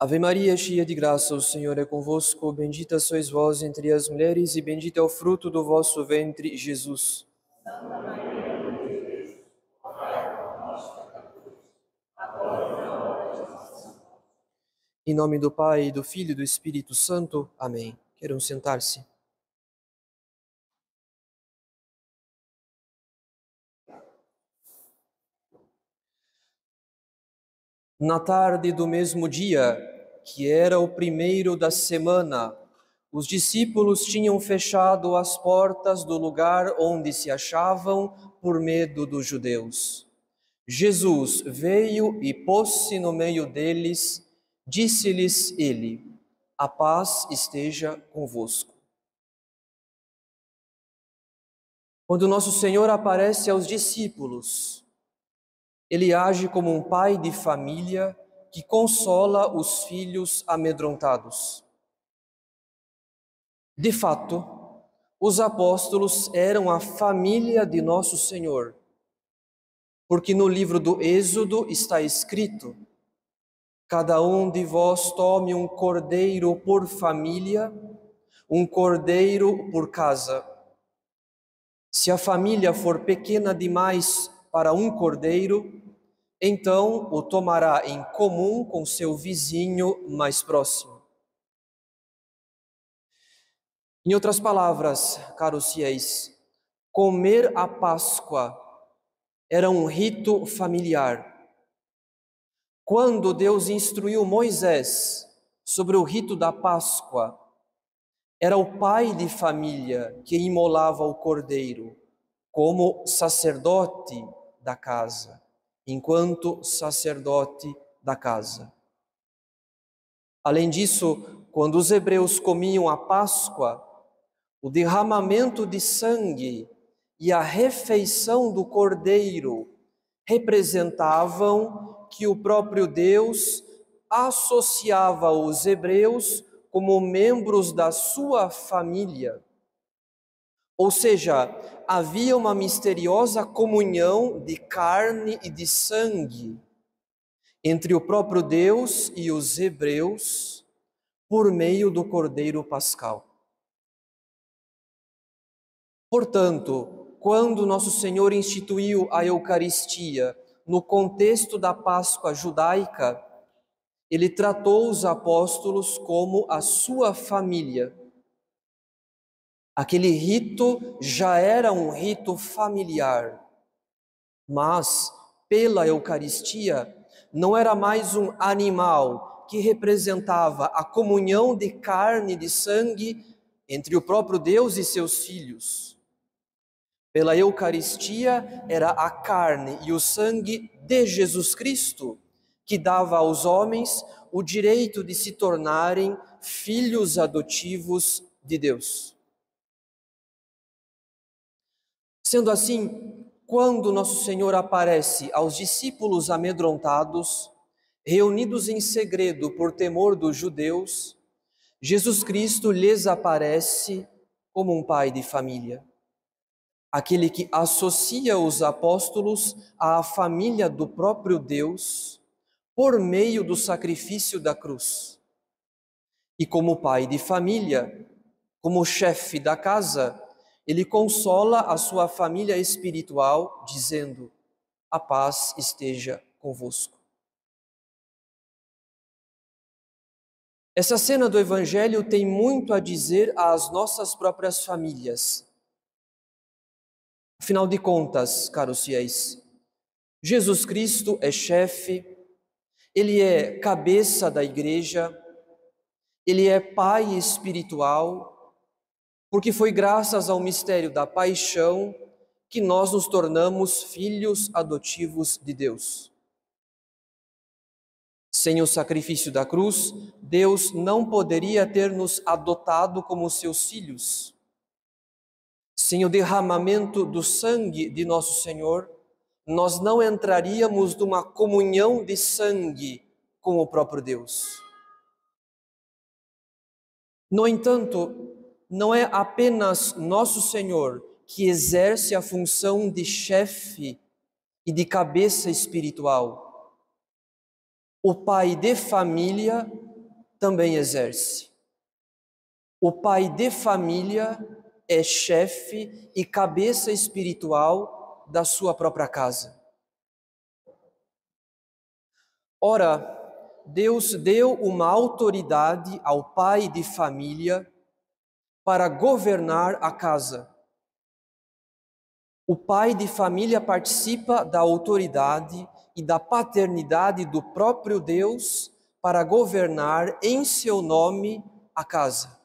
Ave Maria, cheia de graça, o Senhor é convosco. Bendita sois vós entre as mulheres, e bendito é o fruto do vosso ventre, Jesus. Em nome do Pai, do Filho e do Espírito Santo. Amém. Queiram sentar-se. Na tarde do mesmo dia, que era o primeiro da semana, os discípulos tinham fechado as portas do lugar onde se achavam por medo dos judeus. Jesus veio e pôs-se no meio deles, disse-lhes ele: a paz esteja convosco. Quando nosso Senhor aparece aos discípulos, ele age como um pai de família que consola os filhos amedrontados. De fato, os apóstolos eram a família de nosso Senhor, porque no livro do Êxodo está escrito: cada um de vós tome um cordeiro por família, um cordeiro por casa. Se a família for pequena demais para um cordeiro, então o tomará em comum com seu vizinho mais próximo. Em outras palavras, caros fiéis, comer a Páscoa era um rito familiar. Quando Deus instruiu Moisés sobre o rito da Páscoa, era o pai de família que imolava o cordeiro, como sacerdote da casa, enquanto sacerdote da casa. Além disso, quando os hebreus comiam a Páscoa, o derramamento de sangue e a refeição do cordeiro representavam que o próprio Deus associava os hebreus como membros da sua família. Ou seja, havia uma misteriosa comunhão de carne e de sangue entre o próprio Deus e os hebreus por meio do Cordeiro Pascal. Portanto, quando nosso Senhor instituiu a Eucaristia no contexto da Páscoa judaica, ele tratou os apóstolos como a sua família. Aquele rito já era um rito familiar, mas pela Eucaristia não era mais um animal que representava a comunhão de carne e de sangue entre o próprio Deus e seus filhos. Pela Eucaristia era a carne e o sangue de Jesus Cristo que dava aos homens o direito de se tornarem filhos adotivos de Deus. Sendo assim, quando nosso Senhor aparece aos discípulos amedrontados, reunidos em segredo por temor dos judeus, Jesus Cristo lhes aparece como um pai de família. Aquele que associa os apóstolos à família do próprio Deus por meio do sacrifício da cruz. E como pai de família, como chefe da casa, ele consola a sua família espiritual, dizendo: a paz esteja convosco. Essa cena do Evangelho tem muito a dizer às nossas próprias famílias. Afinal de contas, caros fiéis, Jesus Cristo é chefe, ele é cabeça da igreja, ele é pai espiritual, porque foi graças ao mistério da paixão que nós nos tornamos filhos adotivos de Deus. Sem o sacrifício da cruz, Deus não poderia ter nos adotado como seus filhos. Sem o derramamento do sangue de nosso Senhor, nós não entraríamos numa comunhão de sangue com o próprio Deus. No entanto, não é apenas nosso Senhor que exerce a função de chefe e de cabeça espiritual. O pai de família também exerce. O pai de família é chefe e cabeça espiritual da sua própria casa. Ora, Deus deu uma autoridade ao pai de família para governar a casa. O pai de família participa da autoridade e da paternidade do próprio Deus para governar em seu nome a casa.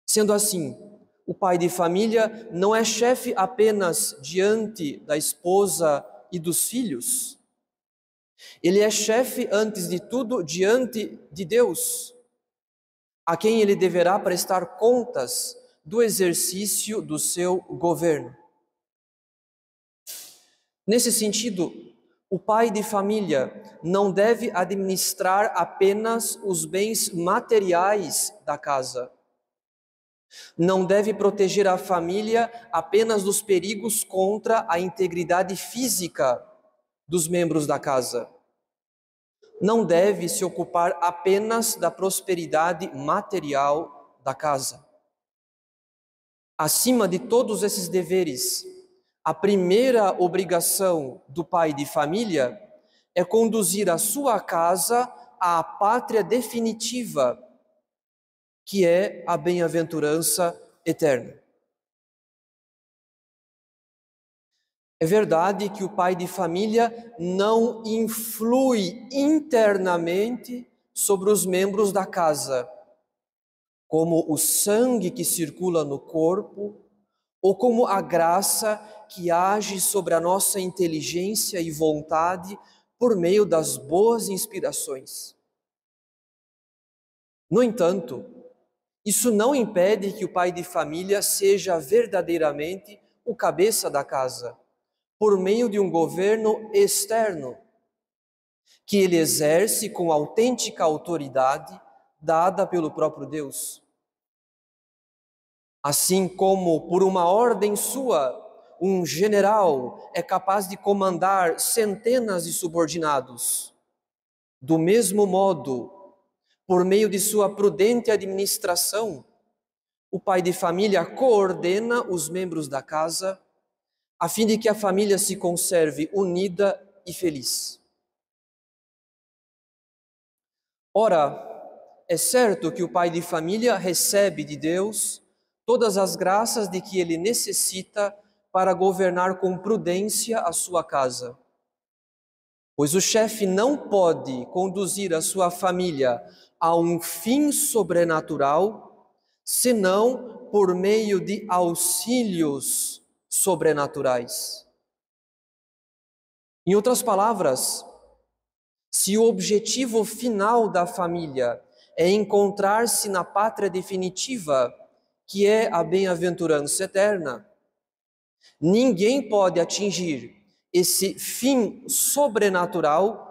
Sendo assim, o pai de família não é chefe apenas diante da esposa e dos filhos. Ele é chefe, antes de tudo, diante de Deus, a quem ele deverá prestar contas do exercício do seu governo. Nesse sentido, o pai de família não deve administrar apenas os bens materiais da casa. Não deve proteger a família apenas dos perigos contra a integridade física dos membros da casa. Não deve se ocupar apenas da prosperidade material da casa. Acima de todos esses deveres, a primeira obrigação do pai de família é conduzir a sua casa à pátria definitiva, que é a bem-aventurança eterna. É verdade que o pai de família não influi internamente sobre os membros da casa, como o sangue que circula no corpo, ou como a graça que age sobre a nossa inteligência e vontade por meio das boas inspirações. No entanto, isso não impede que o pai de família seja verdadeiramente o cabeça da casa, por meio de um governo externo, que ele exerce com autêntica autoridade dada pelo próprio Deus. Assim como, por uma ordem sua, um general é capaz de comandar centenas de subordinados, do mesmo modo, por meio de sua prudente administração, o pai de família coordena os membros da casa, a fim de que a família se conserve unida e feliz. Ora, é certo que o pai de família recebe de Deus todas as graças de que ele necessita para governar com prudência a sua casa. Pois o chefe não pode conduzir a sua família a um fim sobrenatural, senão por meio de auxílios sobrenaturais. Em outras palavras, se o objetivo final da família é encontrar-se na pátria definitiva, que é a bem-aventurança eterna, ninguém pode atingir esse fim sobrenatural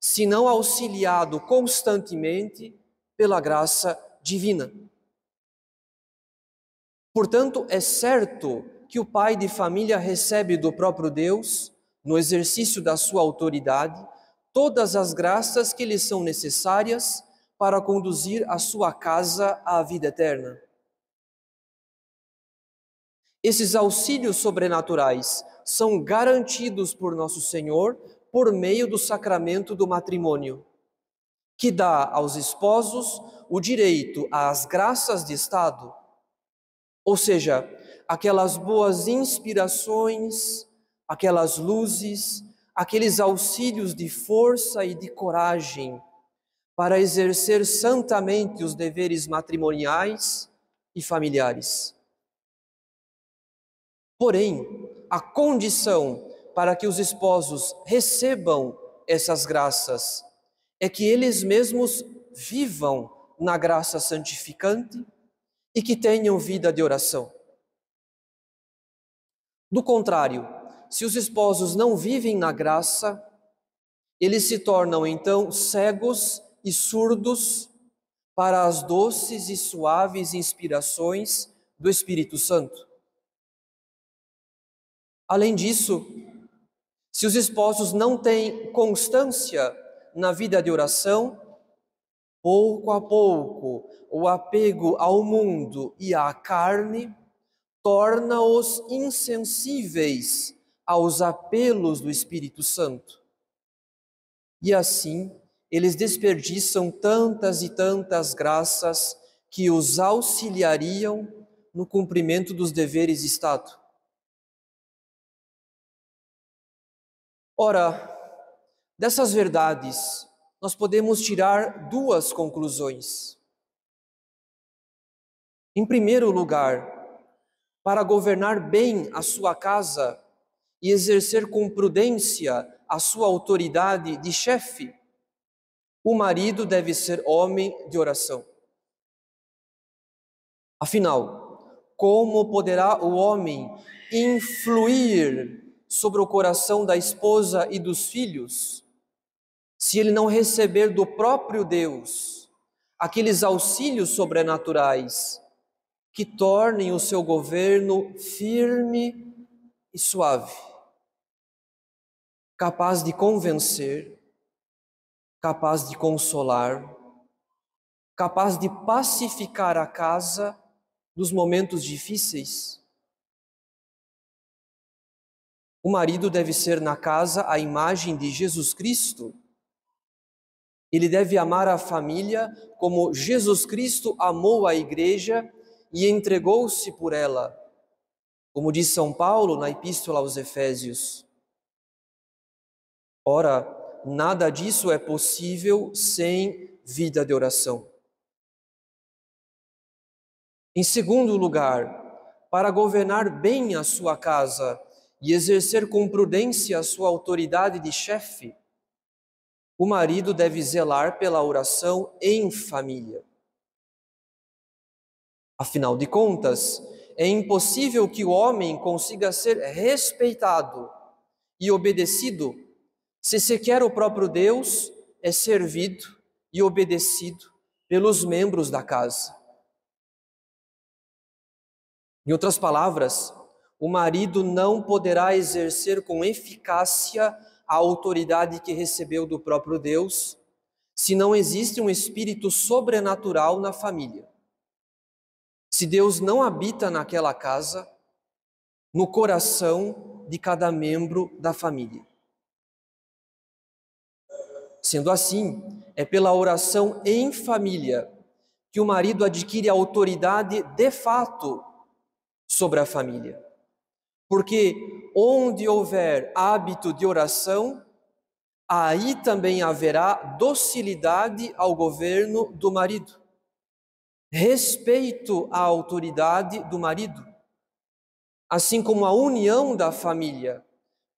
se não auxiliado constantemente pela graça divina. Portanto, é certo que o pai de família recebe do próprio Deus, no exercício da sua autoridade, todas as graças que lhe são necessárias para conduzir a sua casa à vida eterna. Esses auxílios sobrenaturais são garantidos por nosso Senhor por meio do sacramento do matrimônio, que dá aos esposos o direito às graças de Estado, ou seja, aquelas boas inspirações, aquelas luzes, aqueles auxílios de força e de coragem para exercer santamente os deveres matrimoniais e familiares. Porém, a condição para que os esposos recebam essas graças é que eles mesmos vivam na graça santificante e que tenham vida de oração. Do contrário, se os esposos não vivem na graça, eles se tornam então cegos e surdos para as doces e suaves inspirações do Espírito Santo. Além disso, se os esposos não têm constância na vida de oração, pouco a pouco, o apego ao mundo e à carne torna-os insensíveis aos apelos do Espírito Santo. E assim, eles desperdiçam tantas e tantas graças que os auxiliariam no cumprimento dos deveres de Estado. Ora, dessas verdades, nós podemos tirar duas conclusões. Em primeiro lugar, para governar bem a sua casa e exercer com prudência a sua autoridade de chefe, o marido deve ser homem de oração. Afinal, como poderá o homem influir sobre o coração da esposa e dos filhos se ele não receber do próprio Deus aqueles auxílios sobrenaturais que tornem o seu governo firme e suave, capaz de convencer, capaz de consolar, capaz de pacificar a casa nos momentos difíceis? O marido deve ser na casa a imagem de Jesus Cristo. Ele deve amar a família como Jesus Cristo amou a igreja e entregou-se por ela, como diz São Paulo na Epístola aos Efésios. Ora, nada disso é possível sem vida de oração. Em segundo lugar, para governar bem a sua casa e exercer com prudência a sua autoridade de chefe, o marido deve zelar pela oração em família. Afinal de contas, é impossível que o homem consiga ser respeitado e obedecido se sequer o próprio Deus é servido e obedecido pelos membros da casa. Em outras palavras, o marido não poderá exercer com eficácia a autoridade que recebeu do próprio Deus se não existe um espírito sobrenatural na família. Se Deus não habita naquela casa, no coração de cada membro da família. Sendo assim, é pela oração em família que o marido adquire autoridade de fato sobre a família. Porque onde houver hábito de oração, aí também haverá docilidade ao governo do marido, respeito à autoridade do marido, assim como a união da família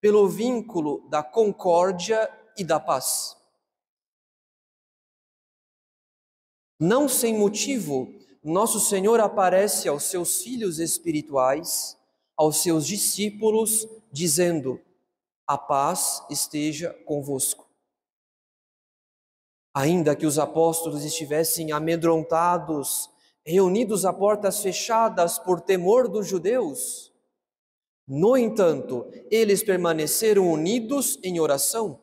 pelo vínculo da concórdia e da paz. Não sem motivo, nosso Senhor aparece aos seus filhos espirituais, aos seus discípulos, dizendo: a paz esteja convosco. Ainda que os apóstolos estivessem amedrontados, reunidos a portas fechadas por temor dos judeus, no entanto, eles permaneceram unidos em oração.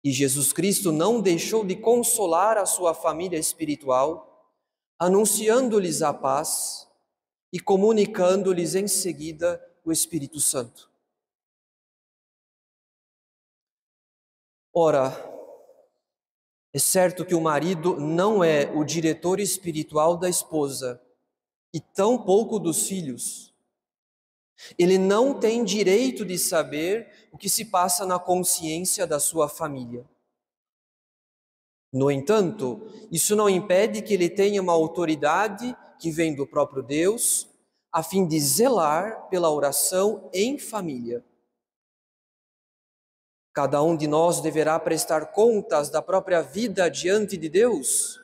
E Jesus Cristo não deixou de consolar a sua família espiritual, anunciando-lhes a paz e comunicando-lhes em seguida o Espírito Santo. Ora, é certo que o marido não é o diretor espiritual da esposa e tampouco dos filhos. Ele não tem direito de saber o que se passa na consciência da sua família. No entanto, isso não impede que ele tenha uma autoridade que vem do próprio Deus, a fim de zelar pela oração em família. Cada um de nós deverá prestar contas da própria vida diante de Deus,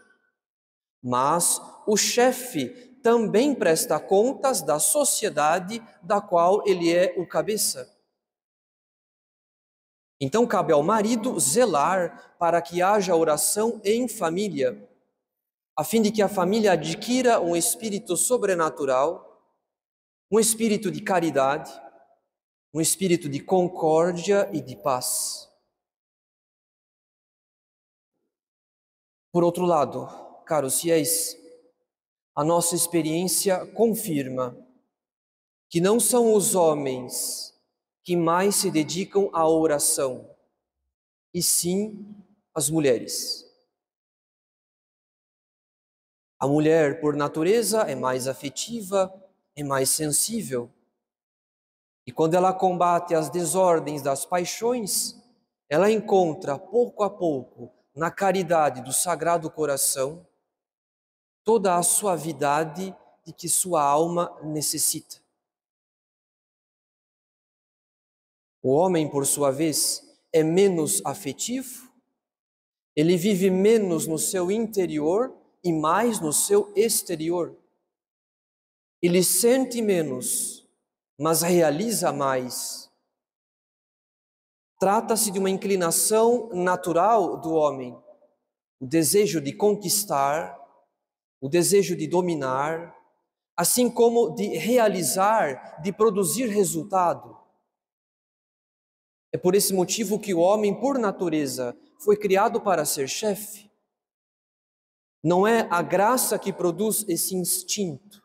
mas o chefe também presta contas da sociedade da qual ele é o cabeça. Então cabe ao marido zelar para que haja oração em família, a fim de que a família adquira um espírito sobrenatural, um espírito de caridade, um espírito de concórdia e de paz. Por outro lado, caros fiéis, a nossa experiência confirma que não são os homens que mais se dedicam à oração, e sim as mulheres. A mulher, por natureza, é mais afetiva, é mais sensível. E quando ela combate as desordens das paixões, ela encontra, pouco a pouco, na caridade do Sagrado Coração, toda a suavidade de que sua alma necessita. O homem, por sua vez, é menos afetivo, ele vive menos no seu interior e mais no seu exterior. Ele sente menos, mas realiza mais. Trata-se de uma inclinação natural do homem, o desejo de conquistar, o desejo de dominar, assim como de realizar, de produzir resultado. É por esse motivo que o homem, por natureza, foi criado para ser chefe. Não é a graça que produz esse instinto.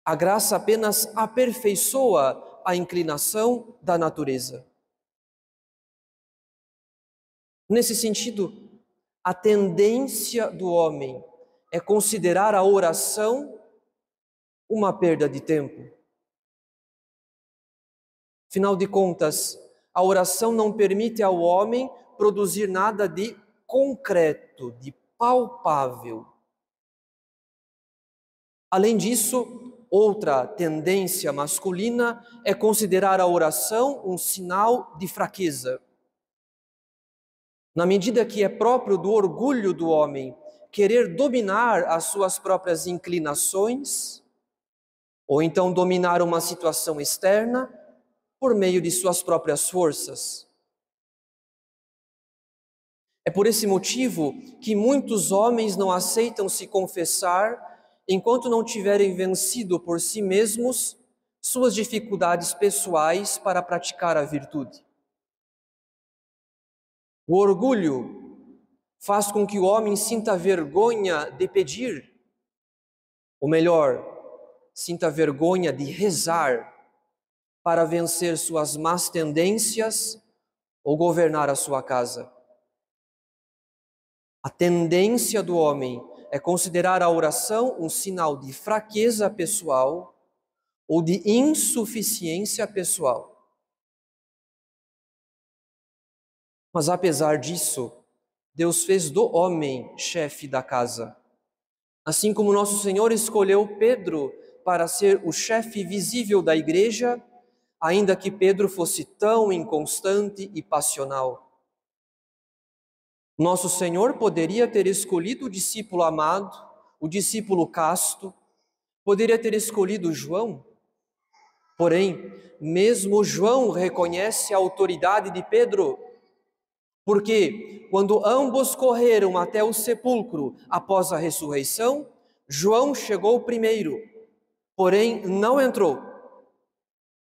A graça apenas aperfeiçoa a inclinação da natureza. Nesse sentido, a tendência do homem é considerar a oração uma perda de tempo. Afinal de contas, a oração não permite ao homem produzir nada de concreto, de palpável. Além disso, outra tendência masculina é considerar a oração um sinal de fraqueza. Na medida que é próprio do orgulho do homem querer dominar as suas próprias inclinações, ou então dominar uma situação externa por meio de suas próprias forças. É por esse motivo que muitos homens não aceitam se confessar enquanto não tiverem vencido por si mesmos suas dificuldades pessoais para praticar a virtude. O orgulho faz com que o homem sinta vergonha de pedir, ou melhor, sinta vergonha de rezar para vencer suas más tendências ou governar a sua casa. A tendência do homem é considerar a oração um sinal de fraqueza pessoal ou de insuficiência pessoal. Mas apesar disso, Deus fez do homem chefe da casa. Assim como nosso Senhor escolheu Pedro para ser o chefe visível da igreja, ainda que Pedro fosse tão inconstante e passional. Nosso Senhor poderia ter escolhido o discípulo amado, o discípulo casto, poderia ter escolhido João. Porém, mesmo João reconhece a autoridade de Pedro, porque quando ambos correram até o sepulcro após a ressurreição, João chegou primeiro, porém não entrou.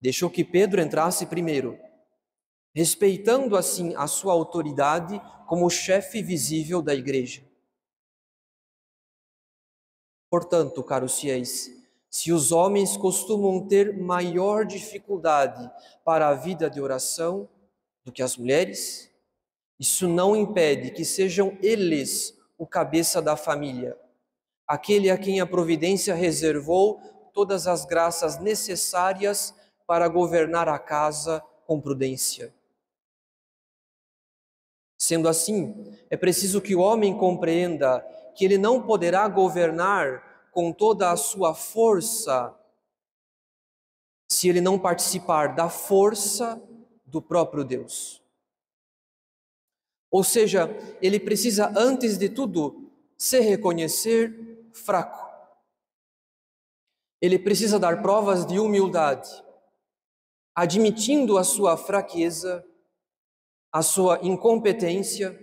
Deixou que Pedro entrasse primeiro, respeitando assim a sua autoridade como chefe visível da igreja. Portanto, caros fiéis, se os homens costumam ter maior dificuldade para a vida de oração do que as mulheres, isso não impede que sejam eles o cabeça da família, aquele a quem a providência reservou todas as graças necessárias para governar a casa com prudência. Sendo assim, é preciso que o homem compreenda que ele não poderá governar com toda a sua força se ele não participar da força do próprio Deus. Ou seja, ele precisa, antes de tudo, se reconhecer fraco. Ele precisa dar provas de humildade, admitindo a sua fraqueza, a sua incompetência,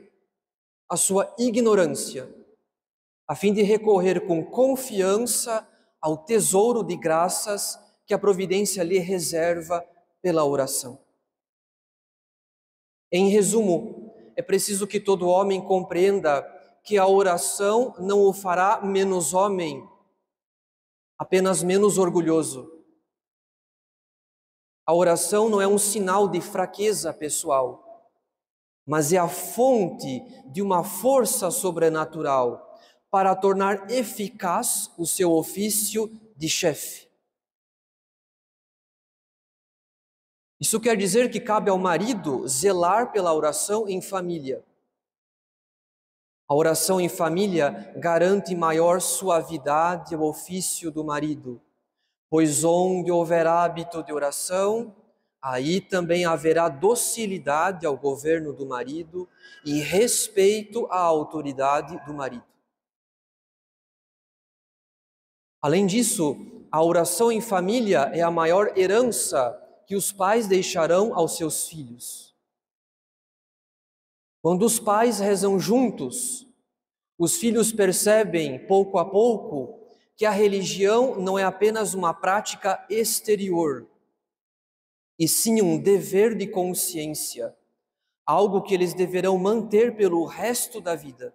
a sua ignorância, a fim de recorrer com confiança ao tesouro de graças que a providência lhe reserva pela oração. Em resumo, é preciso que todo homem compreenda que a oração não o fará menos homem, apenas menos orgulhoso. A oração não é um sinal de fraqueza pessoal, mas é a fonte de uma força sobrenatural para tornar eficaz o seu ofício de chefe. Isso quer dizer que cabe ao marido zelar pela oração em família. A oração em família garante maior suavidade ao ofício do marido, pois onde houver hábito de oração, aí também haverá docilidade ao governo do marido e respeito à autoridade do marido. Além disso, a oração em família é a maior herança que os pais deixarão aos seus filhos. Quando os pais rezam juntos, os filhos percebem, pouco a pouco, que a religião não é apenas uma prática exterior, e sim um dever de consciência, algo que eles deverão manter pelo resto da vida.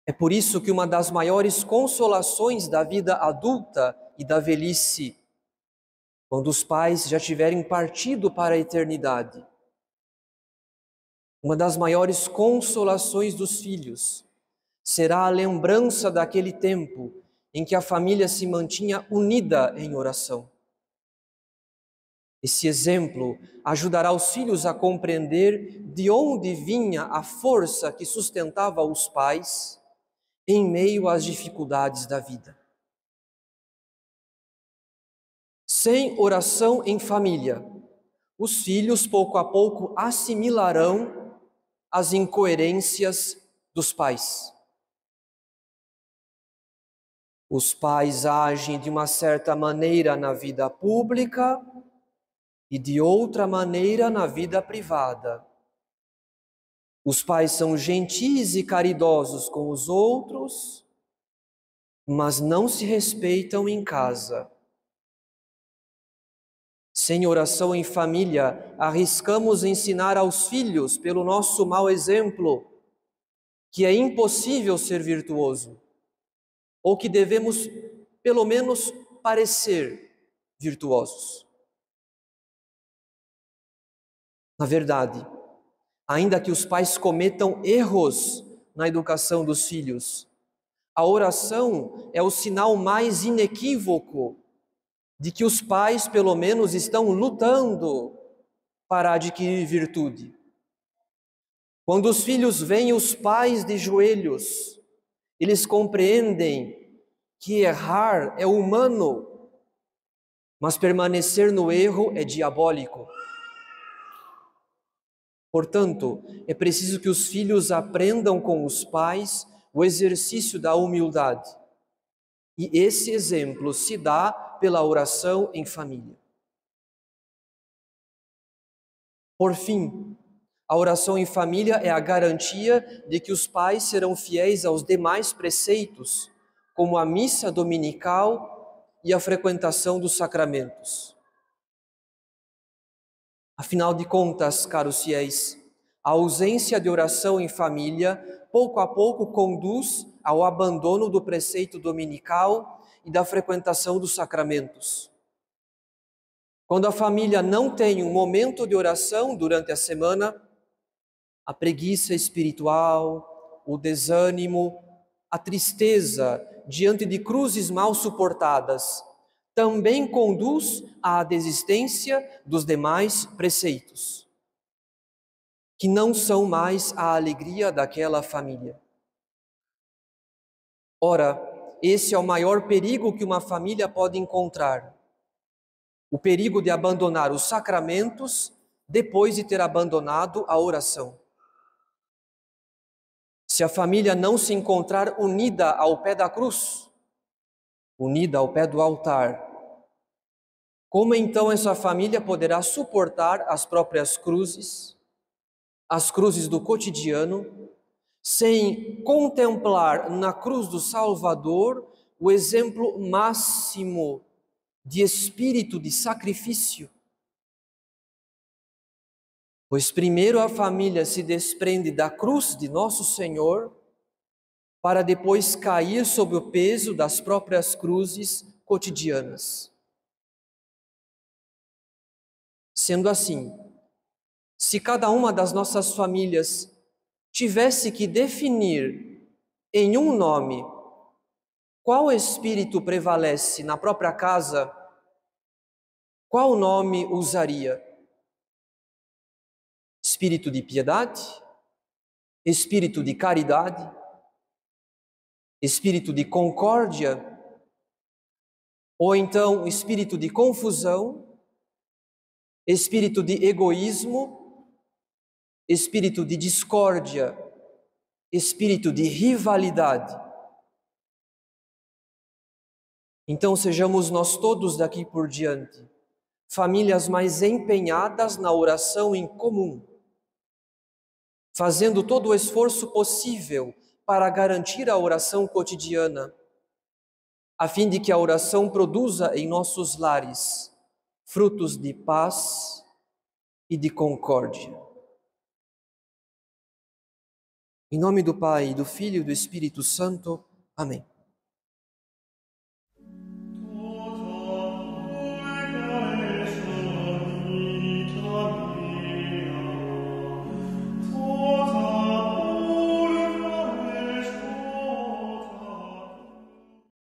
É por isso que uma das maiores consolações da vida adulta e da velhice, quando os pais já tiverem partido para a eternidade, uma das maiores consolações dos filhos será a lembrança daquele tempo em que a família se mantinha unida em oração. Esse exemplo ajudará os filhos a compreender de onde vinha a força que sustentava os pais em meio às dificuldades da vida. Sem oração em família, os filhos pouco a pouco assimilarão as incoerências dos pais. Os pais agem de uma certa maneira na vida pública e de outra maneira na vida privada. Os pais são gentis e caridosos com os outros, mas não se respeitam em casa. Sem oração em família, arriscamos ensinar aos filhos, pelo nosso mau exemplo, que é impossível ser virtuoso, ou que devemos, pelo menos, parecer virtuosos. Na verdade, ainda que os pais cometam erros na educação dos filhos, a oração é o sinal mais inequívoco de que os pais, pelo menos, estão lutando para adquirir virtude. Quando os filhos veem os pais de joelhos, eles compreendem que errar é humano, mas permanecer no erro é diabólico. Portanto, é preciso que os filhos aprendam com os pais o exercício da humildade. E esse exemplo se dá pela oração em família. Por fim, a oração em família é a garantia de que os pais serão fiéis aos demais preceitos, como a missa dominical e a frequentação dos sacramentos. Afinal de contas, caros fiéis, a ausência de oração em família, pouco a pouco, conduz ao abandono do preceito dominical e da frequentação dos sacramentos. Quando a família não tem um momento de oração durante a semana, a preguiça espiritual, o desânimo, a tristeza diante de cruzes mal suportadas, também conduz à desistência dos demais preceitos, que não são mais a alegria daquela família. Ora, esse é o maior perigo que uma família pode encontrar: o perigo de abandonar os sacramentos depois de ter abandonado a oração. Se a família não se encontrar unida ao pé da cruz, unida ao pé do altar, como então essa família poderá suportar as próprias cruzes, as cruzes do cotidiano, sem contemplar na cruz do Salvador o exemplo máximo de espírito de sacrifício? Pois primeiro a família se desprende da cruz de Nosso Senhor, para depois cair sob o peso das próprias cruzes cotidianas. Sendo assim, se cada uma das nossas famílias tivesse que definir em um nome qual espírito prevalece na própria casa, qual nome usaria? Espírito de piedade? Espírito de caridade? Espírito de concórdia? Ou então espírito de confusão? Espírito de egoísmo? Espírito de discórdia? Espírito de rivalidade? Então sejamos nós todos daqui por diante famílias mais empenhadas na oração em comum, fazendo todo o esforço possível para garantir a oração cotidiana, a fim de que a oração produza em nossos lares frutos de paz e de concórdia. Em nome do Pai, do Filho e do Espírito Santo. Amém.